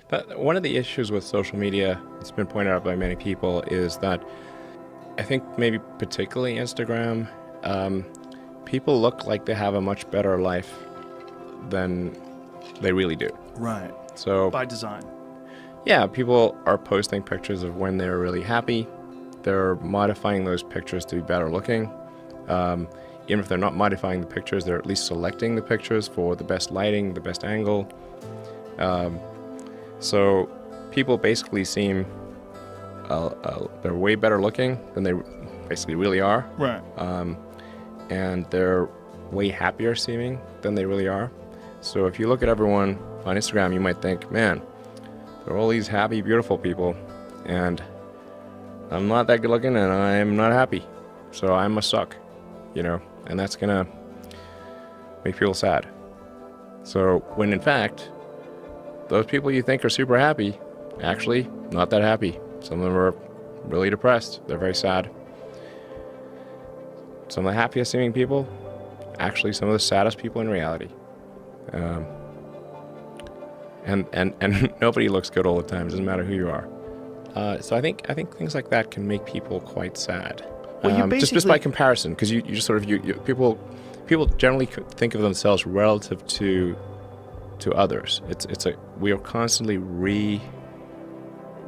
But one of the issues with social media, it's been pointed out by many people, is that I think maybe particularly Instagram, people look like they have a much better life than they really do. Right. So By design. yeah, people are posting pictures of when they're really happy. They're modifying those pictures to be better looking. Even if they're not modifying the pictures, they're at least selecting the pictures for the best lighting, the best angle. So people basically seem they're way better looking than they basically really are. Right. And they're way happier seeming than they really are. So if you look at everyone on Instagram, you might think, man, there are all these happy, beautiful people, and I'm not that good looking and I'm not happy. So I must suck, and that's gonna make people sad. So when in fact, those people you think are super happy, actually not that happy. Some of them are really depressed. They're very sad. Some of the happiest seeming people, actually some of the saddest people in reality. And nobody looks good all the time. It doesn't matter who you are. So I think things like that can make people quite sad. Well, just by comparison, because you just sort of people generally think of themselves relative to others. We are constantly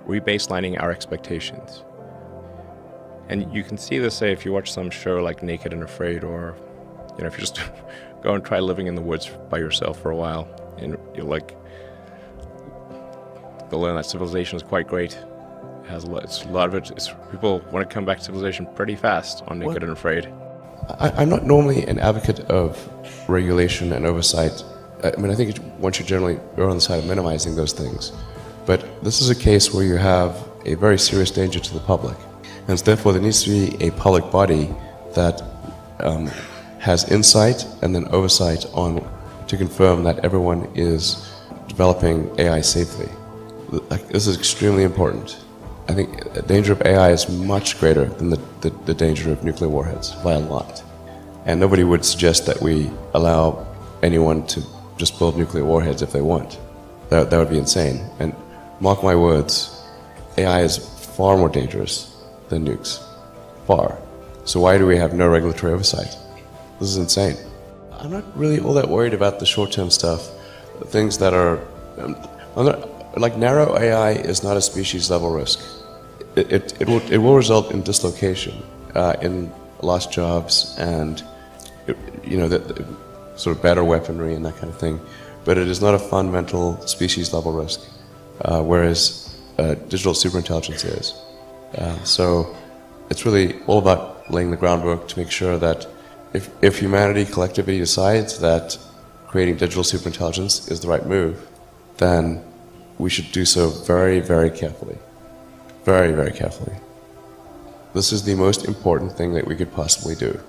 rebaselining our expectations. And you can see this, say, if you watch some show like Naked and Afraid, or if you just go and try living in the woods by yourself for a while, and you'll learn that civilization is quite great. It has a lot of it. People want to come back to civilization pretty fast on Naked and Afraid. I'm not normally an advocate of regulation and oversight. I mean, I think one should generally err on the side of minimizing those things. But this is a case where you have a very serious danger to the public. And therefore, there needs to be a public body that has insight and then oversight to confirm that everyone is developing AI safely. This is extremely important. I think the danger of AI is much greater than the danger of nuclear warheads, by a lot. And nobody would suggest that we allow anyone to just build nuclear warheads if they want. That would be insane. And mark my words, AI is far more dangerous than nukes. Far. So why do we have no regulatory oversight? This is insane. I'm not really all that worried about the short-term stuff. Things that are... like narrow AI is not a species-level risk. It will result in dislocation, in lost jobs, and the sort of better weaponry and that kind of thing. But it is not a fundamental species-level risk, whereas digital superintelligence is. So it's really all about laying the groundwork to make sure that if humanity collectively decides that creating digital superintelligence is the right move, then we should do so very, very carefully. Very, very carefully. This is the most important thing that we could possibly do.